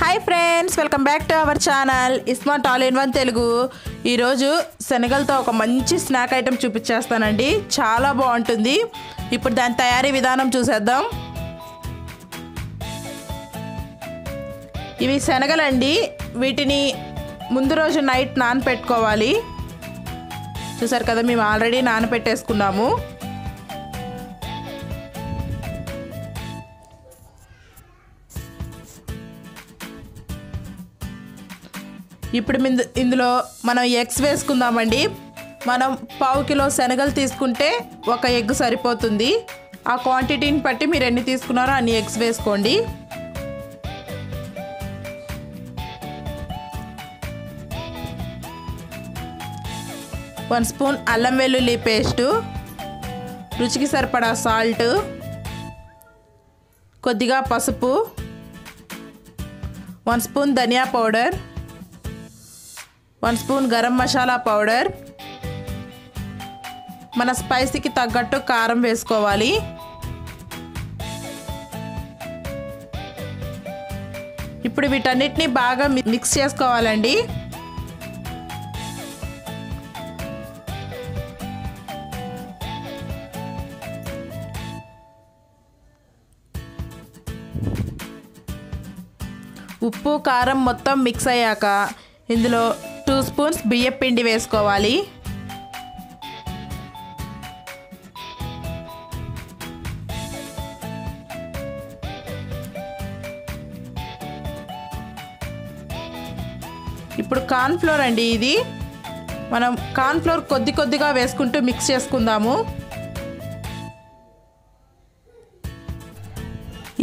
hi friends welcome back to our channel iSmart all in one Telugu ఈ రోజు శనగలతో ఒక మంచి స్నాక్ ఐటెం చూపించేస్తానండి చాలా బాగుంటుంది ఇప్పుడు దాని తయారీ విధానం చూసేద్దాం ఇవి శనగలండి వీటిని ముందు రోజు నైట్ నానబెట్టుకోవాలి చూసారు కదా మేము ఆల్రెడీ నానబెట్టేసుకున్నాము ఇప్పుడు ఇందులో మనం ఎగ్స్ వేసుకుందామండి మనం పావు కిలో శనగలు తీసుకుంటే ఒక ఎగ్ సరిపోతుంది ఆ క్వాంటిటీని బట్టి మీరు ఎన్ని తీసుకున్నారో అన్ని ఎగ్స్ వేసుకోండి వన్ స్పూన్ అల్లం వెల్లుల్లి పేస్ట్ రుచికి సరిపడా సాల్ట్ కొద్దిగా పసుపు వన్ స్పూన్ ధనియా powder 1 spoon garam masala powder మన స్పైసీకి తగ్గట్టు కారం వేసుకోవాలి ఇప్పుడు వీటన్నిటిని బాగా మిక్స్ చేసుకోవాలండి ఉప్పు కారం మొత్తం మిక్స్ అయ్యాక ఇందులో 2 స్పూన్స్ బియ్యం పిండి వేసుకోవాలి ఇప్పుడు కార్న్ ఫ్లోర్ అండి ఇది మనం కార్న్ ఫ్లోర్ కొద్దిగా వేసుకుంటూ మిక్స్ చేసుకుందాము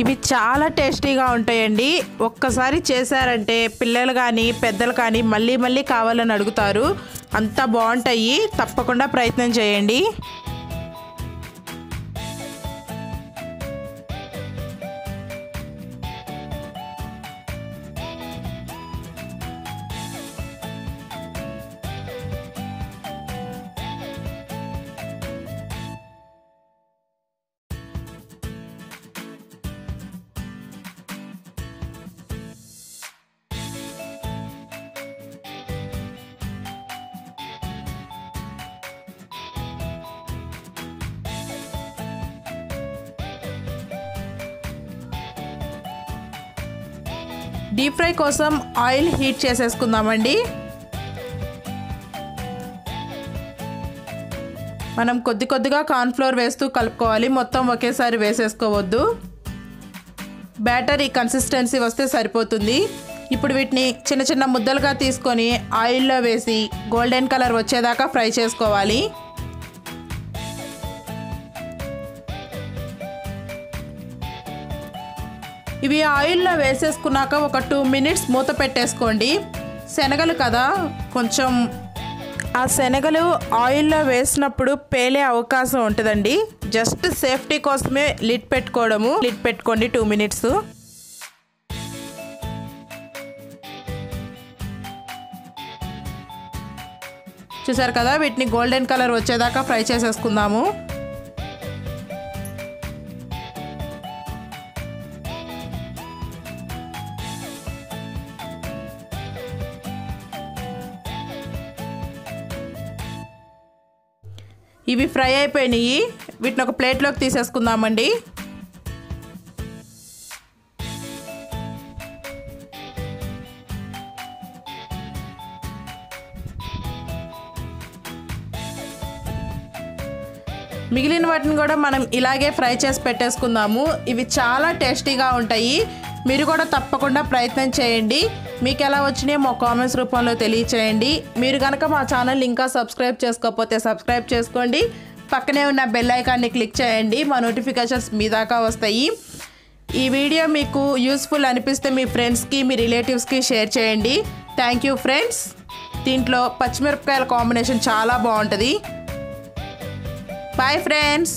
ఇవి చాలా టేస్టీగా ఉంటాయండి ఒక్కసారి చేశారంటే పిల్లలు కానీ పెద్దలు కానీ మళ్ళీ కావాలని అడుగుతారు అంత బాగుంటాయి తప్పకుండా ప్రయత్నం చేయండి డీప్ ఫ్రై కోసం ఆయిల్ హీట్ చేసేసుకుందామండి మనం కొద్దిగా కార్న్ ఫ్లోర్ వేస్తూ కలుపుకోవాలి మొత్తం ఒకేసారి వేసేసుకోవద్దు బ్యాటర్ ఈ కన్సిస్టెన్సీ వస్తే సరిపోతుంది ఇప్పుడు వీటిని చిన్న ముద్దలుగా తీసుకొని ఆయిల్లో వేసి గోల్డెన్ కలర్ వచ్చేదాకా ఫ్రై చేసుకోవాలి ఇవి ఆయిల్లో వేసేసుకున్నాక ఒక 2 మినిట్స్ మూత పెట్టేసుకోండి శనగలు కదా కొంచెం ఆ శనగలు ఆయిల్లో వేసినప్పుడు పేలే అవకాశం ఉంటుందండి జస్ట్ సేఫ్టీ కోసమే లిడ్ పెట్టుకోండి 2 మినిట్స్ చూసారు కదా వీటిని గోల్డెన్ కలర్ వచ్చేదాకా ఫ్రై చేసేసుకుందాము ఇవి ఫ్రై అయిపోయినాయి వీటిని ఒక ప్లేట్లోకి తీసేసుకుందామండి మిగిలిన వాటిని కూడా మనం ఇలాగే ఫ్రై చేసి పెట్టేసుకుందాము ఇవి చాలా టేస్టీగా ఉంటాయి మీరు కూడా తప్పకుండా ప్రయత్నం చేయండి మీకు ఎలా వచ్చినాయో మా కామెంట్స్ రూపంలో తెలియచేయండి మీరు కనుక మా ఛానల్ ఇంకా సబ్స్క్రైబ్ చేసుకోకపోతే సబ్స్క్రైబ్ చేసుకోండి పక్కనే ఉన్న బెల్ ఐకాన్ని క్లిక్ చేయండి మా నోటిఫికేషన్స్ మీ దాకా వస్తాయి ఈ వీడియో మీకు యూస్ఫుల్ అనిపిస్తే మీ ఫ్రెండ్స్కి మీ రిలేటివ్స్కి షేర్ చేయండి థ్యాంక్ యూ ఫ్రెండ్స్ దీంట్లో పచ్చిమిరపకాయల కాంబినేషన్ చాలా బాగుంటుంది బాయ్ ఫ్రెండ్స్